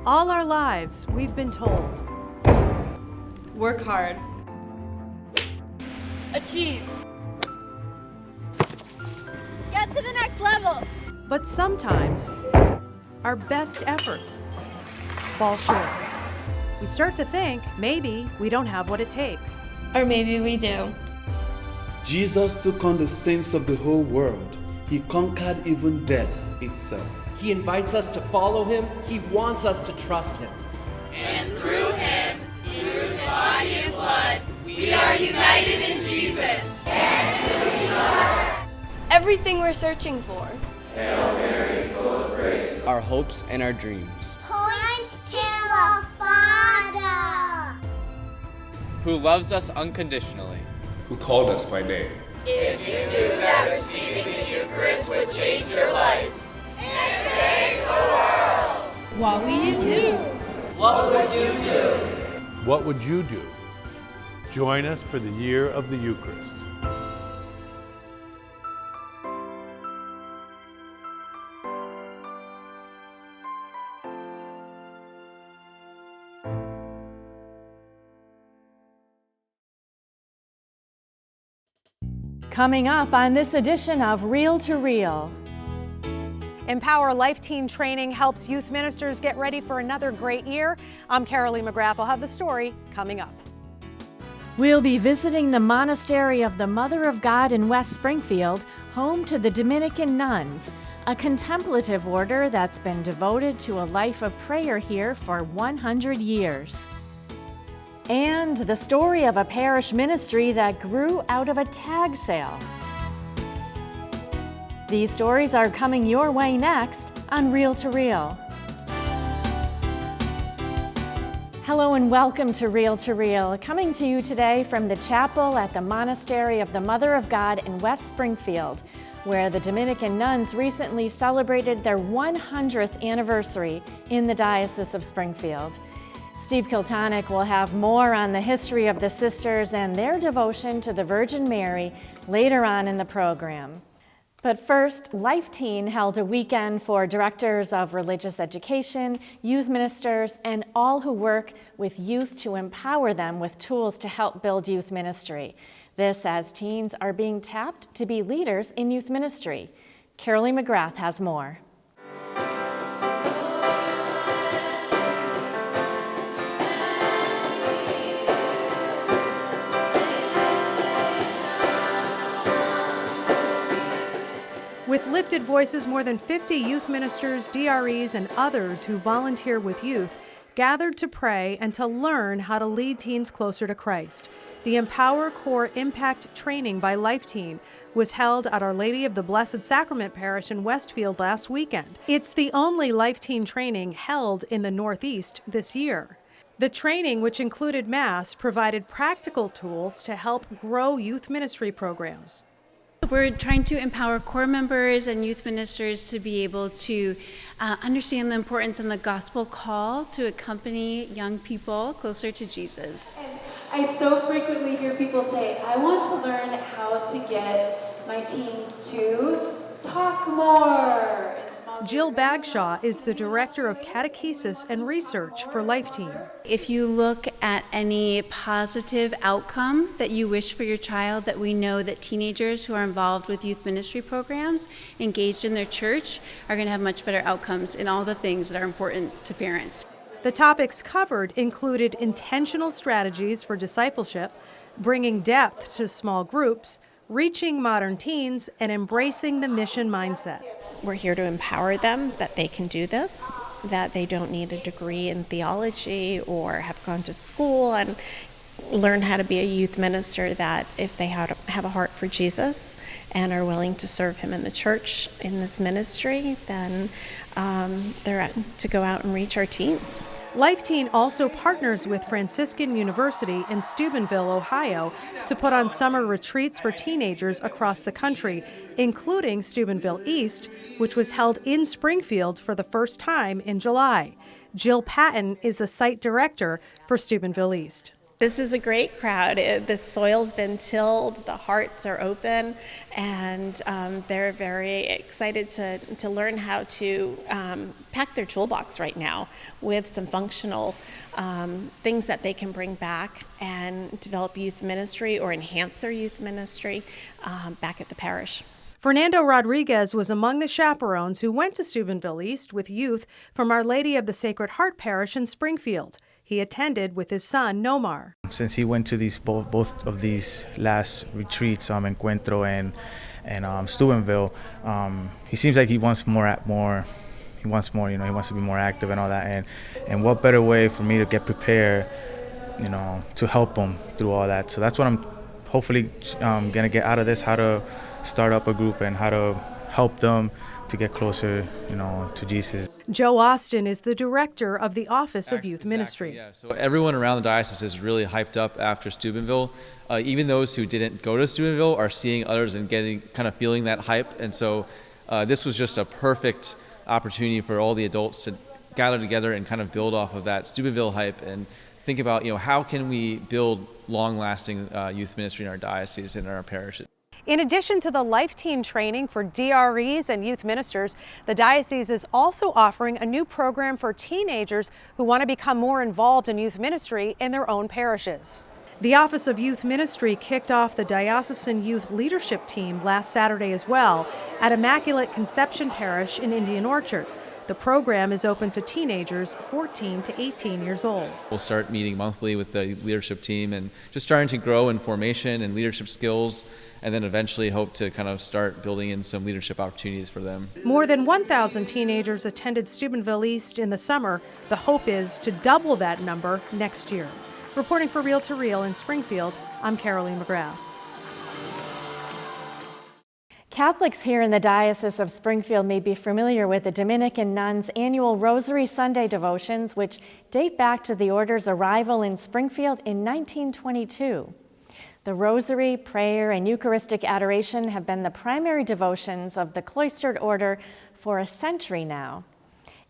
All our lives, we've been told. Work hard. Achieve. Get to the next level. But sometimes, our best efforts fall short. We start to think maybe we don't have what it takes. Or maybe we do. Jesus took on the sins of the whole world. He conquered even death itself. He invites us to follow him. He wants us to trust him. And through him, through his body and blood, we are united in Jesus. And to each other. Everything we're searching for. Hail Mary, full of grace. Our hopes and our dreams. Points to a Father who loves us unconditionally, who called us by name. If you knew that receiving the Eucharist would change your life and change the world, What will you do? what would you do? What would you do? Join us for the Year of the Eucharist. Coming up on this edition of Reel to Reel. Empower Life Teen Training helps youth ministers get ready for another great year. I'm Carolee McGrath. I'll have the story coming up. We'll be visiting the Monastery of the Mother of God in West Springfield, home to the Dominican nuns, a contemplative order that's been devoted to a life of prayer here for 100 years. And the story of a parish ministry that grew out of a tag sale. These stories are coming your way next on Reel to Reel. Hello and welcome to Reel to Reel, coming to you today from the chapel at the Monastery of the Mother of God in West Springfield, where the Dominican nuns recently celebrated their 100th anniversary in the Diocese of Springfield. Steve Kiltonick will have more on the history of the sisters and their devotion to the Virgin Mary later on in the program. But first, Life Teen held a weekend for directors of religious education, youth ministers, and all who work with youth to empower them with tools to help build youth ministry. This as teens are being tapped to be leaders in youth ministry. Carolee McGrath has more. With lifted voices, more than 50 youth ministers, DREs, and others who volunteer with youth gathered to pray and to learn how to lead teens closer to Christ. The Empower Core Impact Training by Life Teen was held at Our Lady of the Blessed Sacrament Parish in Westfield last weekend. It's the only Life Teen training held in the Northeast this year. The training, which included Mass, provided practical tools to help grow youth ministry programs. We're trying to empower core members and youth ministers to be able to understand the importance and the gospel call to accompany young people closer to Jesus. And I so frequently hear people say, I want to learn how to get my teens to talk more. Jill Bagshaw is the Director of Catechesis and Research for Life Teen. If you look at any positive outcome that you wish for your child, that we know that teenagers who are involved with youth ministry programs, engaged in their church, are going to have much better outcomes in all the things that are important to parents. The topics covered included intentional strategies for discipleship, bringing depth to small groups, reaching modern teens, and embracing the mission mindset. We're here to empower them that they can do this, that they don't need a degree in theology or have gone to school and learn how to be a youth minister, that if they have a heart for Jesus and are willing to serve him in the church in this ministry, then they're to go out and reach our teens. Life Teen also partners with Franciscan University in Steubenville, Ohio, to put on summer retreats for teenagers across the country, including Steubenville East, which was held in Springfield for the first time in July. Jill Patton is the site director for Steubenville East. This is a great crowd. The soil's been tilled, the hearts are open, and they're very excited to learn how to pack their toolbox right now with some functional things that they can bring back and develop youth ministry or enhance their youth ministry back at the parish. Fernando Rodriguez was among the chaperones who went to Steubenville East with youth from Our Lady of the Sacred Heart Parish in Springfield. He attended with his son, Nomar. Since he went to these both of these last retreats, Encuentro and Steubenville, he seems like he wants more. He wants more. He wants to be more active and all that. And what better way for me to get prepared, to help him through all that. So that's what I'm hopefully gonna get out of this: how to start up a group and how to help them to get closer, to Jesus. Joe Austin is the director of the Office of Youth Ministry. Yeah. So everyone around the diocese is really hyped up after Steubenville. Even those who didn't go to Steubenville are seeing others and feeling that hype. And so this was just a perfect opportunity for all the adults to gather together and kind of build off of that Steubenville hype and think about, how can we build long-lasting youth ministry in our diocese and in our parishes. In addition to the Life Teen training for DREs and youth ministers, the diocese is also offering a new program for teenagers who want to become more involved in youth ministry in their own parishes. The Office of Youth Ministry kicked off the Diocesan Youth Leadership Team last Saturday as well at Immaculate Conception Parish in Indian Orchard. The program is open to teenagers 14 to 18 years old. We'll start meeting monthly with the leadership team and just starting to grow in formation and leadership skills, and then eventually hope to kind of start building in some leadership opportunities for them. More than 1,000 teenagers attended Steubenville East in the summer. The hope is to double that number next year. Reporting for Reel to Reel in Springfield, I'm Caroline McGrath. Catholics here in the Diocese of Springfield may be familiar with the Dominican nuns' annual Rosary Sunday devotions, which date back to the order's arrival in Springfield in 1922. The Rosary, prayer, and Eucharistic adoration have been the primary devotions of the cloistered order for a century now.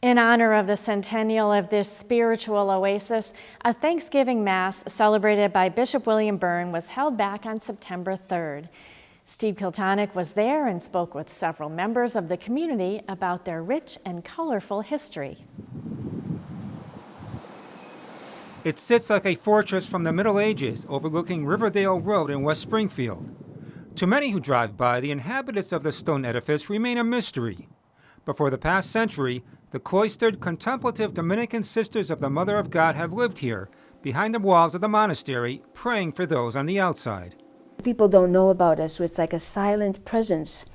In honor of the centennial of this spiritual oasis, a Thanksgiving Mass celebrated by Bishop William Byrne was held back on September 3rd. Steve Kiltonick was there and spoke with several members of the community about their rich and colorful history. It sits like a fortress from the Middle Ages overlooking Riverdale Road in West Springfield. To many who drive by, the inhabitants of the stone edifice remain a mystery. But for the past century, the cloistered, contemplative Dominican Sisters of the Mother of God have lived here, behind the walls of the monastery, praying for those on the outside. People don't know about us, so it's like a silent presence.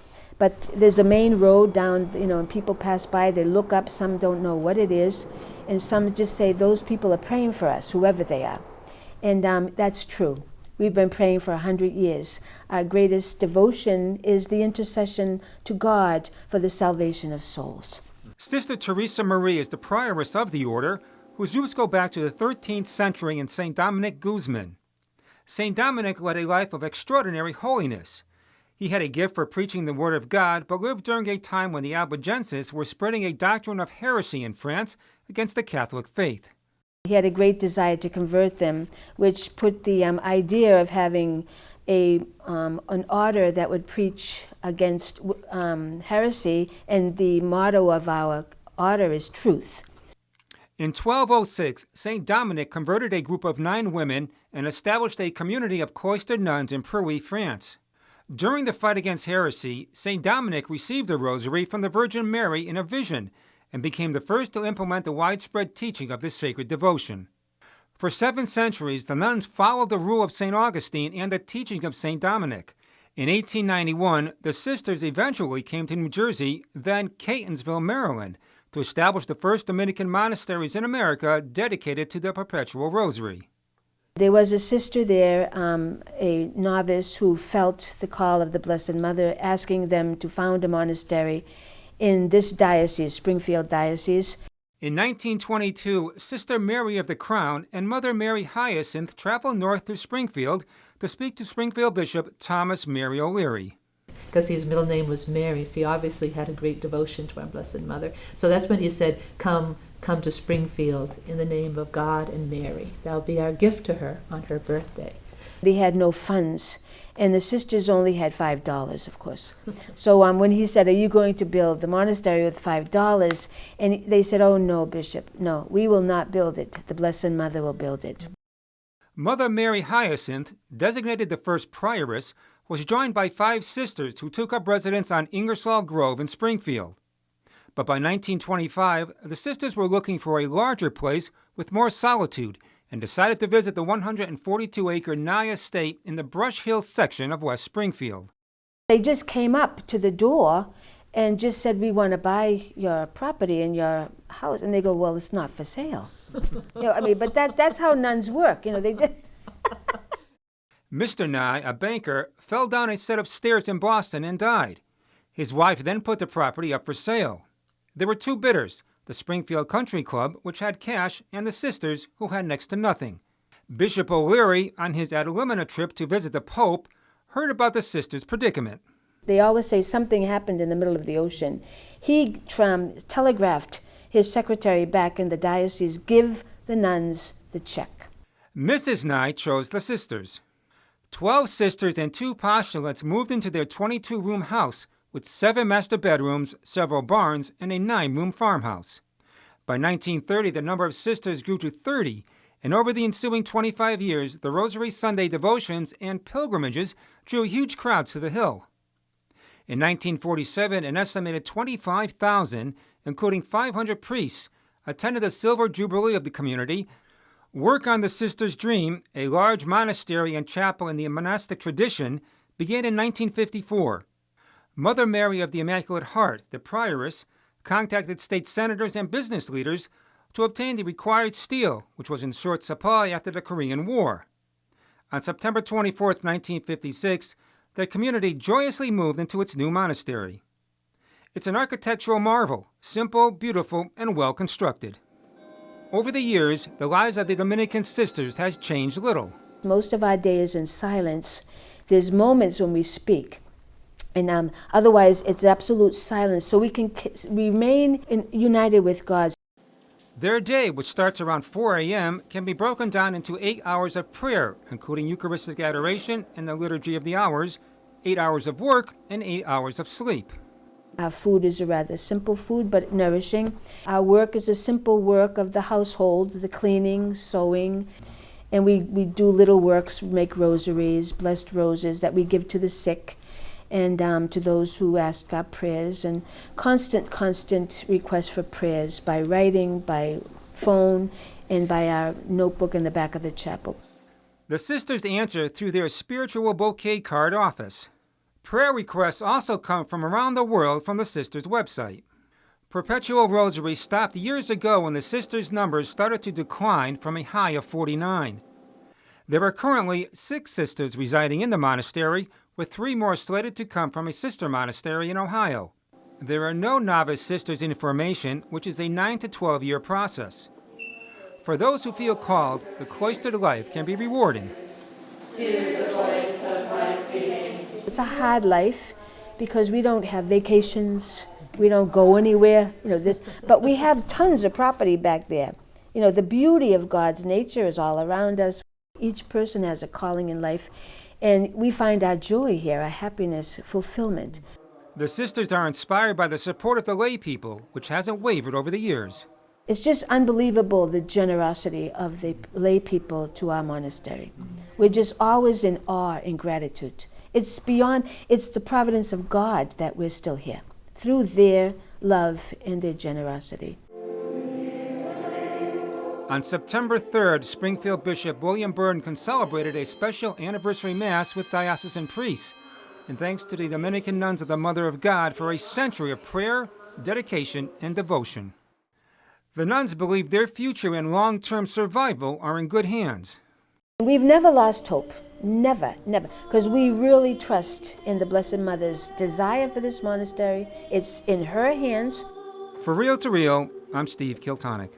But there's a main road down, and people pass by, they look up, some don't know what it is, and some just say, those people are praying for us, whoever they are. And that's true. We've been praying for 100 years. Our greatest devotion is the intercession to God for the salvation of souls. Sister Teresa Marie is the prioress of the order, whose roots go back to the 13th century in St. Dominic Guzman. St. Dominic led a life of extraordinary holiness. He had a gift for preaching the Word of God, but lived during a time when the Albigenses were spreading a doctrine of heresy in France against the Catholic faith. He had a great desire to convert them, which put the idea of having an order that would preach against heresy, and the motto of our order is truth. In 1206, St. Dominic converted a group of 9 women and established a community of cloistered nuns in Prouy, France. During the fight against heresy, St. Dominic received the rosary from the Virgin Mary in a vision and became the first to implement the widespread teaching of this sacred devotion. For 7 centuries, the nuns followed the rule of St. Augustine and the teaching of St. Dominic. In 1891, the sisters eventually came to New Jersey, then Catonsville, Maryland, to establish the first Dominican monasteries in America dedicated to the perpetual rosary. There was a sister there, a novice, who felt the call of the Blessed Mother, asking them to found a monastery in this diocese, Springfield Diocese. In 1922, Sister Mary of the Crown and Mother Mary Hyacinth traveled north to Springfield to speak to Springfield Bishop Thomas Mary O'Leary. because his middle name was Mary, so he obviously had a great devotion to our Blessed Mother. So that's when he said, come to Springfield in the name of God and Mary. That'll be our gift to her on her birthday. They had no funds, and the sisters only had $5, of course. So when he said, are you going to build the monastery with $5? And they said, oh no, Bishop, no, we will not build it. The Blessed Mother will build it. Mother Mary Hyacinth, designated the first prioress, was joined by 5 sisters who took up residence on Ingersoll Grove in Springfield. But by 1925, the sisters were looking for a larger place with more solitude and decided to visit the 142-acre Nye estate in the Brush Hill section of West Springfield. They just came up to the door and just said, we want to buy your property and your house. And they go, well, it's not for sale. But that's how nuns work. They just... Mr. Nye, a banker, fell down a set of stairs in Boston and died. His wife then put the property up for sale. There were 2 bidders, the Springfield Country Club, which had cash, and the sisters, who had next to nothing. Bishop O'Leary, on his ad limina trip to visit the Pope, heard about the sisters' predicament. They always say something happened in the middle of the ocean. He telegraphed his secretary back in the diocese, give the nuns the check. Mrs. Nye chose the sisters. 12 sisters and 2 postulates moved into their 22-room house with 7 master bedrooms, several barns, and a 9-room farmhouse. By 1930, the number of sisters grew to 30, and over the ensuing 25 years, the Rosary Sunday devotions and pilgrimages drew huge crowds to the hill. In 1947, an estimated 25,000, including 500 priests, attended the Silver Jubilee of the community. Work on the Sisters' Dream, a large monastery and chapel in the monastic tradition, began in 1954. Mother Mary of the Immaculate Heart, the prioress, contacted state senators and business leaders to obtain the required steel, which was in short supply after the Korean War. On September 24, 1956, the community joyously moved into its new monastery. It's an architectural marvel, simple, beautiful, and well constructed. Over the years, the lives of the Dominican sisters has changed little. Most of our day is in silence. There's moments when we speak. And otherwise, it's absolute silence, so we can remain united with God. Their day, which starts around 4 a.m., can be broken down into 8 hours of prayer, including Eucharistic adoration and the Liturgy of the Hours, 8 hours of work, and 8 hours of sleep. Our food is a rather simple food, but nourishing. Our work is a simple work of the household, the cleaning, sewing. And we do little works, make rosaries, blessed roses that we give to the sick, and to those who ask our prayers, and constant requests for prayers by writing, by phone, and by our notebook in the back of the chapel. The sisters answer through their spiritual bouquet card office. Prayer requests also come from around the world from the sisters' website. Perpetual Rosary stopped years ago when the sisters' numbers started to decline from a high of 49. There are currently 6 sisters residing in the monastery, with 3 more slated to come from a sister monastery in Ohio. There are no novice sisters in formation, which is a 9 to 12-year process. For those who feel called, the cloistered life can be rewarding. It's a hard life because we don't have vacations, we don't go anywhere, but we have tons of property back there. The beauty of God's nature is all around us. Each person has a calling in life, and we find our joy here, our happiness, fulfillment. The sisters are inspired by the support of the lay people, which hasn't wavered over the years. It's just unbelievable, the generosity of the lay people to our monastery. We're just always in awe and gratitude. It's the providence of God that we're still here, through their love and their generosity. On September 3rd, Springfield Bishop William Burden celebrated a special anniversary Mass with diocesan priests, and thanks to the Dominican nuns of the Mother of God for a century of prayer, dedication, and devotion. The nuns believe their future and long-term survival are in good hands. We've never lost hope. Never, because we really trust in the Blessed Mother's desire for this monastery. It's in her hands. For Real to Real, I'm Steve Kiltonic.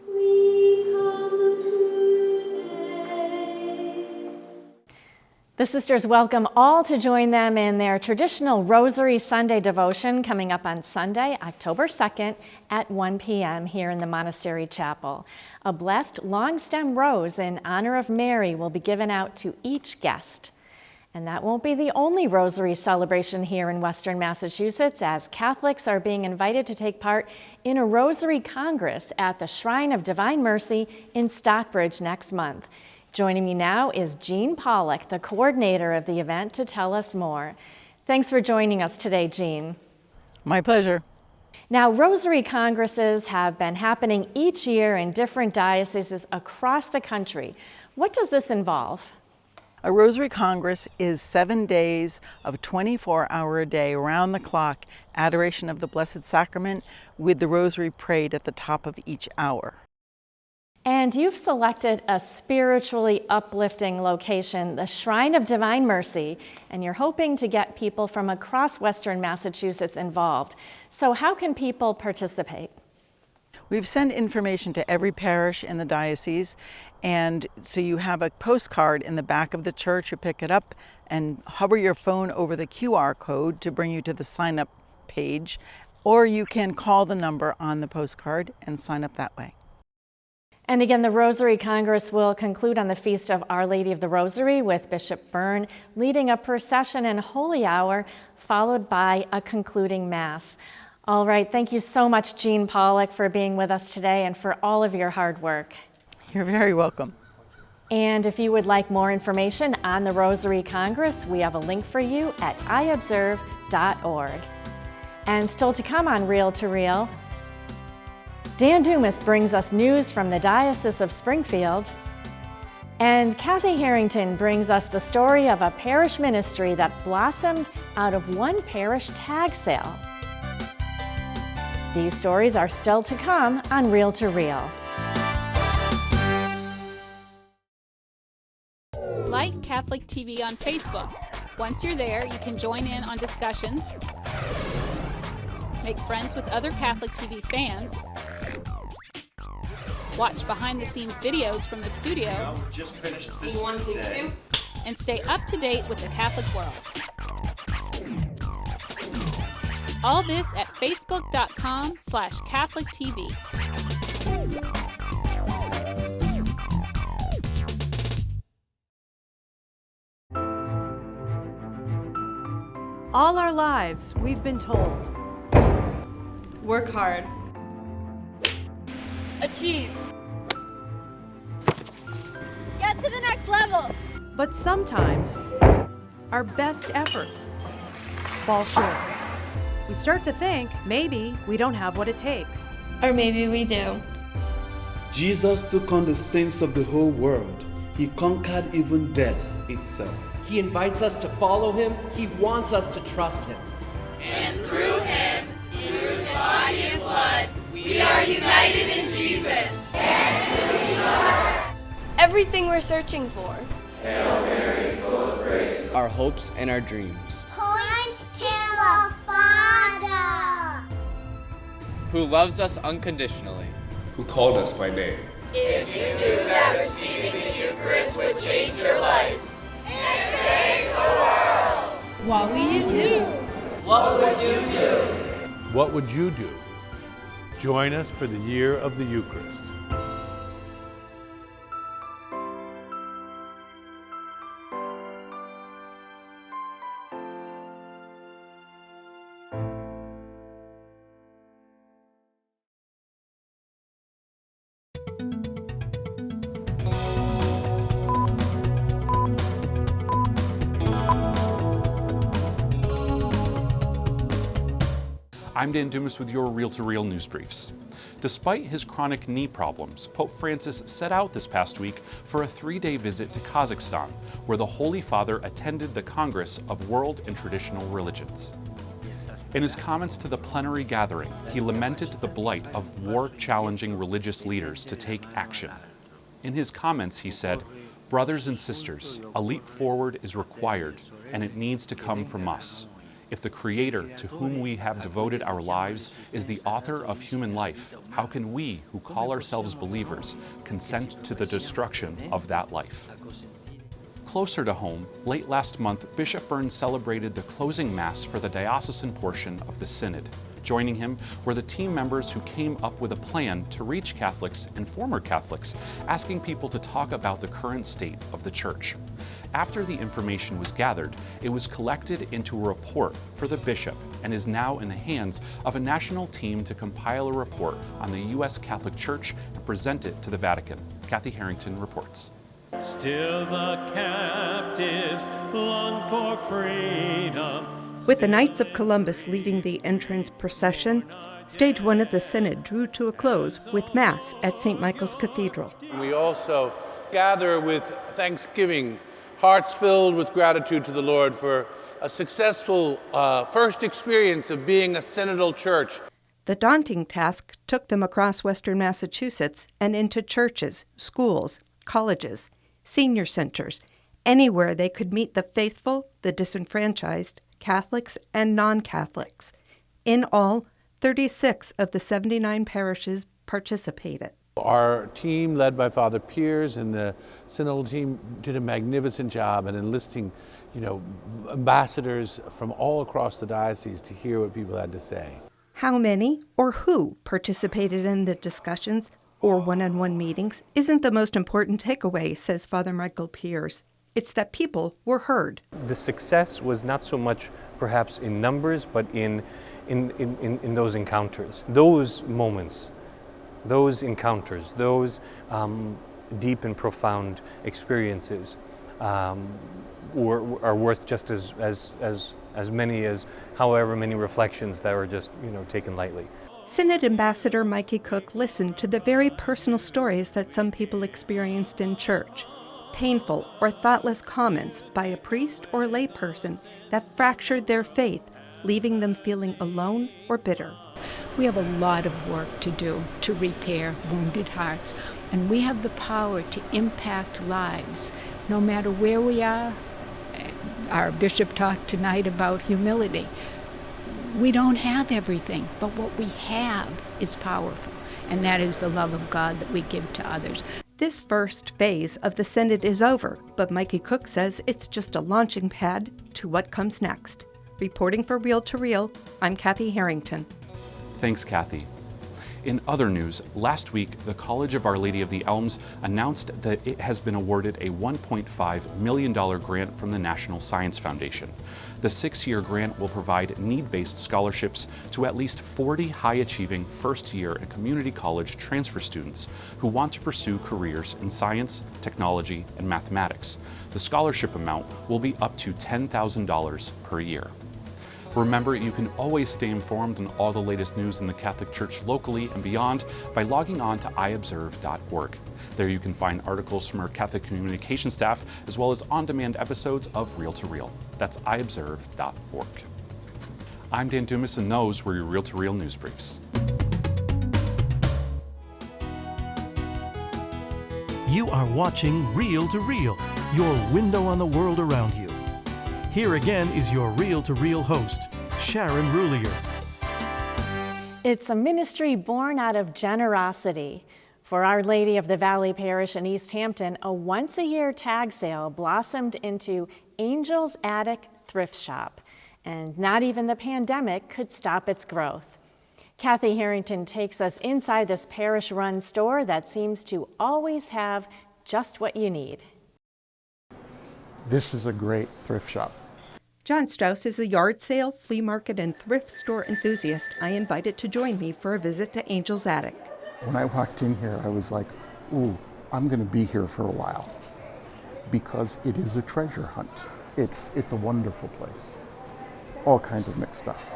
The sisters welcome all to join them in their traditional Rosary Sunday devotion coming up on Sunday, October 2nd at 1 p.m. here in the Monastery Chapel. A blessed long stem rose in honor of Mary will be given out to each guest. And that won't be the only Rosary celebration here in Western Massachusetts, as Catholics are being invited to take part in a Rosary Congress at the Shrine of Divine Mercy in Stockbridge next month. Joining me now is Jean Pollock, the coordinator of the event, to tell us more. Thanks for joining us today, Jean. My pleasure. Now, Rosary Congresses have been happening each year in different dioceses across the country. What does this involve? A Rosary Congress is 7 days of 24-hour-a-day, round-the-clock adoration of the Blessed Sacrament with the Rosary prayed at the top of each hour. And you've selected a spiritually uplifting location, the Shrine of Divine Mercy, and you're hoping to get people from across Western Massachusetts involved. So how can people participate? We've sent information to every parish in the diocese, and so you have a postcard in the back of the church. You pick it up and hover your phone over the QR code to bring you to the sign-up page, or you can call the number on the postcard and sign up that way. And again, the Rosary Congress will conclude on the Feast of Our Lady of the Rosary with Bishop Byrne leading a procession and holy hour, followed by a concluding Mass. All right, thank you so much, Jean Pollock, for being with us today and for all of your hard work. You're very welcome. And if you would like more information on the Rosary Congress, we have a link for you at iobserve.org. And still to come on Reel to Reel, Dan Dumas brings us news from the Diocese of Springfield, and Kathy Harrington brings us the story of a parish ministry that blossomed out of one parish tag sale. These stories are still to come on Reel to Reel. Like Catholic TV on Facebook. Once you're there, you can join in on discussions, make friends with other Catholic TV fans, watch behind-the-scenes videos from the studio, just finished this see 1, 2, 2, and stay up to date with the Catholic world. All this at facebook.com/CatholicTV. All our lives, we've been told. Work hard. Achieve. Get to the next level. But sometimes, our best efforts fall short. We start to think maybe we don't have what it takes. Or maybe we do. Jesus took on the sins of the whole world. He conquered even death itself. He invites us to follow him. He wants us to trust him. And through him, through his body and blood, we are united in Jesus. And to each other. Everything we're searching for. Hail Mary, full of grace. Our hopes and our dreams. Point to a Father. Who loves us unconditionally. Who called us by name. If you knew that receiving the Eucharist would change your life and change the world, What will you do? what would you do? What would you do? Join us for the Year of the Eucharist. I'm Dan Dumas with your Reel to Reel news briefs. Despite his chronic knee problems, Pope Francis set out this past week for a 3-day visit to Kazakhstan, where the Holy Father attended the Congress of World and Traditional Religions. In his comments to the plenary gathering, he lamented the blight of war-challenging religious leaders to take action. In his comments, he said, "Brothers and sisters, a leap forward is required, and it needs to come from us. If the Creator to whom we have devoted our lives is the author of human life, how can we, who call ourselves believers, consent to the destruction of that life?" Closer to home, late last month, Bishop Burns celebrated the closing Mass for the diocesan portion of the Synod. Joining him were the team members who came up with a plan to reach Catholics and former Catholics, asking people to talk about the current state of the Church. After the information was gathered, it was collected into a report for the bishop and is now in the hands of a national team to compile a report on the U.S. Catholic Church and present it to the Vatican. Kathy Harrington reports. Still the captives long for freedom. With the Knights of Columbus leading the entrance procession, Stage 1 of the Synod drew to a close with Mass at St. Michael's Cathedral. We also gather with thanksgiving, hearts filled with gratitude to the Lord for a successful first experience of being a synodal church. The daunting task took them across western Massachusetts and into churches, schools, colleges, senior centers, anywhere they could meet the faithful, the disenfranchised, Catholics and non-Catholics. In all, 36 of the 79 parishes participated. Our team, led by Father Piers, and the synodal team did a magnificent job in enlisting, ambassadors from all across the diocese to hear what people had to say. How many or who participated in the discussions or one-on-one meetings isn't the most important takeaway, says Father Michael Piers. It's that people were heard. The success was not so much perhaps in numbers, but in those encounters. Those moments, those encounters, those deep and profound experiences are worth just as many as however many reflections that were just taken lightly. Synod Ambassador Mikey Cook listened to the very personal stories that some people experienced in church. Painful or thoughtless comments by a priest or layperson that fractured their faith, leaving them feeling alone or bitter. We have a lot of work to do to repair wounded hearts, and we have the power to impact lives, no matter where we are. Our bishop talked tonight about humility. We don't have everything, but what we have is powerful, and that is the love of God that we give to others. This first phase of the Synod is over, but Mikey Cook says it's just a launching pad to what comes next. Reporting for Reel to Reel, I'm Kathy Harrington. Thanks, Kathy. In other news, last week, the College of Our Lady of the Elms announced that it has been awarded a $1.5 million grant from the National Science Foundation. The 6-year grant will provide need-based scholarships to at least 40 high-achieving first-year and community college transfer students who want to pursue careers in science, technology, and mathematics. The scholarship amount will be up to $10,000 per year. Remember, you can always stay informed on all the latest news in the Catholic Church locally and beyond by logging on to iobserve.org. There you can find articles from our Catholic communication staff, as well as on-demand episodes of Reel to Reel. That's iobserve.org. I'm Dan Dumas, and those were your Reel to Reel news briefs. You are watching Reel to Reel, your window on the world around you. Here again is your Reel to Reel host, Sharon Rulier. It's a ministry born out of generosity. For Our Lady of the Valley Parish in East Hampton, a once-a-year tag sale blossomed into Angel's Attic Thrift Shop, and not even the pandemic could stop its growth. Kathy Harrington takes us inside this parish-run store that seems to always have just what you need. This is a great thrift shop. John Strauss is a yard sale, flea market, and thrift store enthusiast I invited to join me for a visit to Angel's Attic. When I walked in here, I was like, ooh, I'm going to be here for a while, because it is a treasure hunt. It's a wonderful place. All kinds of mixed stuff.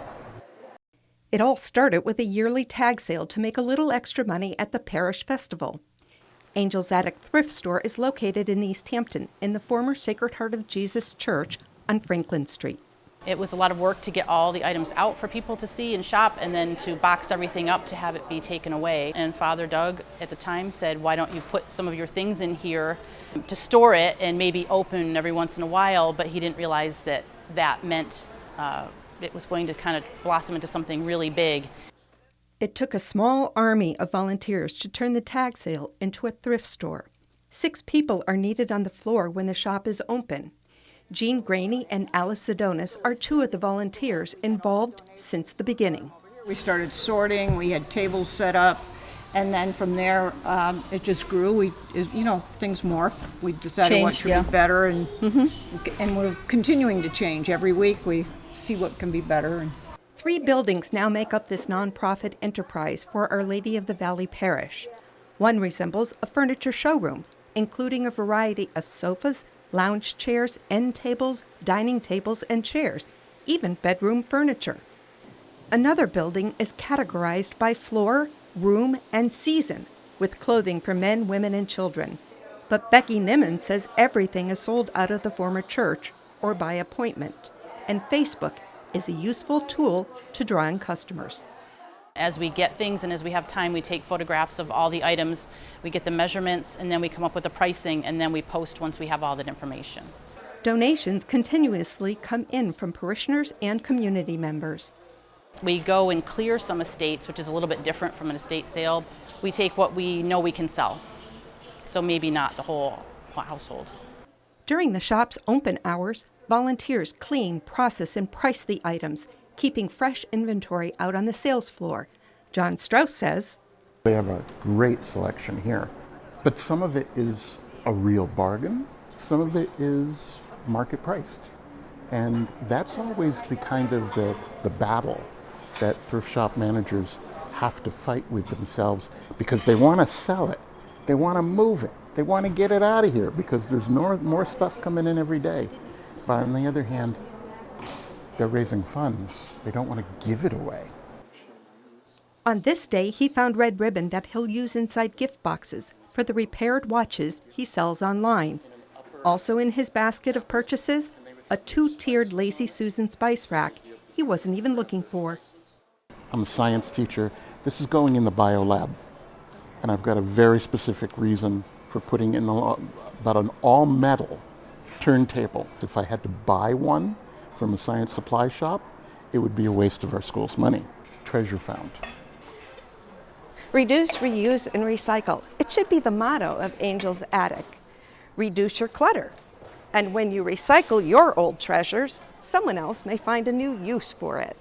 It all started with a yearly tag sale to make a little extra money at the parish festival. Angel's Attic Thrift Store is located in East Hampton in the former Sacred Heart of Jesus Church on Franklin Street. It was a lot of work to get all the items out for people to see and shop, and then to box everything up to have it be taken away. And Father Doug at the time said, why don't you put some of your things in here to store it and maybe open every once in a while, but he didn't realize that that meant it was going to kind of blossom into something really big. It took a small army of volunteers to turn the tag sale into a thrift store. 6 people are needed on the floor when the shop is open. Jean Graney and Alice Sedonis are 2 of the volunteers involved since the beginning. We started sorting, we had tables set up, and then from there it just grew. Things morph. We decided what should be better, and we're continuing to change. Every week we see what can be better. 3 buildings now make up this nonprofit enterprise for Our Lady of the Valley Parish. One resembles a furniture showroom, including a variety of sofas, lounge chairs, end tables, dining tables, and chairs, even bedroom furniture. Another building is categorized by floor, room, and season, with clothing for men, women, and children. But Becky Nimmin says everything is sold out of the former church or by appointment, and Facebook is a useful tool to draw in customers. As we get things and as we have time, we take photographs of all the items, we get the measurements, and then we come up with the pricing, and then we post once we have all that information. Donations continuously come in from parishioners and community members. We go and clear some estates, which is a little bit different from an estate sale. We take what we know we can sell, so maybe not the whole household. During the shop's open hours, volunteers clean, process, and price the items, keeping fresh inventory out on the sales floor. John Strauss says, They have a great selection here, but some of it is a real bargain, some of it is market priced. And that's always the kind of the battle that thrift shop managers have to fight with themselves, because they want to sell it, they want to move it, they want to get it out of here because there's more stuff coming in every day. But on the other hand, they're raising funds. They don't want to give it away. On this day, he found red ribbon that he'll use inside gift boxes for the repaired watches he sells online. Also in his basket of purchases, a 2-tiered Lazy Susan spice rack he wasn't even looking for. I'm a science teacher. This is going in the bio lab. And I've got a very specific reason for putting in about an all-metal turntable. If I had to buy one from a science supply shop, it would be a waste of our school's money. Treasure found. Reduce, reuse, and recycle. It should be the motto of Angel's Attic. Reduce your clutter. And when you recycle your old treasures, someone else may find a new use for it.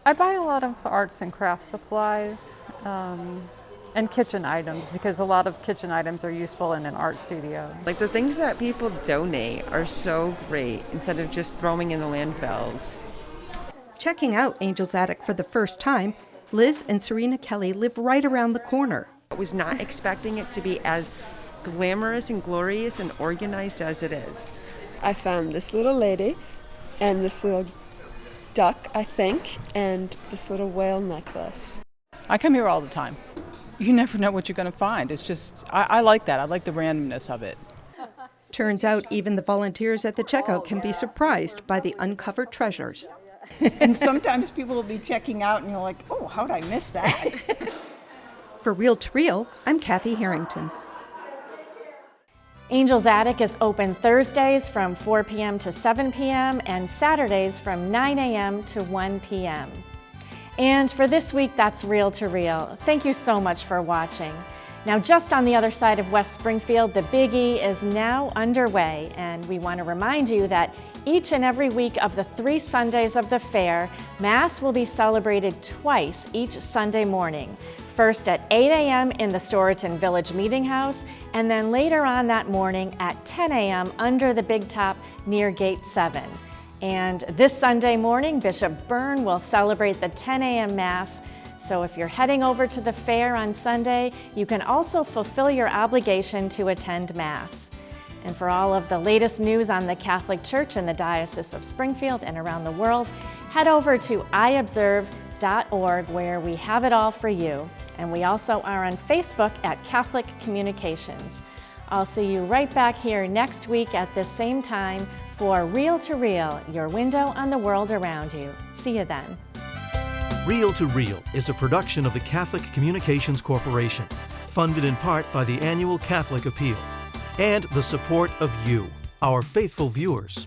I buy a lot of arts and crafts supplies and kitchen items, because a lot of kitchen items are useful in an art studio. Like the things that people donate are so great instead of just throwing in the landfills. Checking out Angel's Attic for the first time, Liz and Serena Kelly live right around the corner. I was not expecting it to be as glamorous and glorious and organized as it is. I found this little lady and this little duck, I think, and this little whale necklace. I come here all the time. You never know what you're going to find. It's just, I like that. I like the randomness of it. Turns out even the volunteers at the checkout can be surprised by the uncovered treasures. And sometimes people will be checking out and you're like, oh, how'd I miss that? For Reel to Reel, I'm Kathy Harrington. Angel's Attic is open Thursdays from 4 p.m. to 7 p.m. and Saturdays from 9 a.m. to 1 p.m. And for this week, that's Reel to Reel. Thank you so much for watching. Now, just on the other side of West Springfield, the Big E is now underway, and we want to remind you that each and every week of the 3 Sundays of the fair, Mass will be celebrated twice each Sunday morning. First at 8 a.m. in the Storyton Village Meeting House, and then later on that morning at 10 a.m. under the Big Top near Gate 7. And this Sunday morning, Bishop Byrne will celebrate the 10 a.m. Mass. So if you're heading over to the fair on Sunday, you can also fulfill your obligation to attend Mass. And for all of the latest news on the Catholic Church in the Diocese of Springfield and around the world, head over to iobserve.org, where we have it all for you. And we also are on Facebook at Catholic Communications. I'll see you right back here next week at this same time for Reel to Reel, your window on the world around you. See you then. Reel to Reel is a production of the Catholic Communications Corporation, funded in part by the annual Catholic Appeal, and the support of you, our faithful viewers.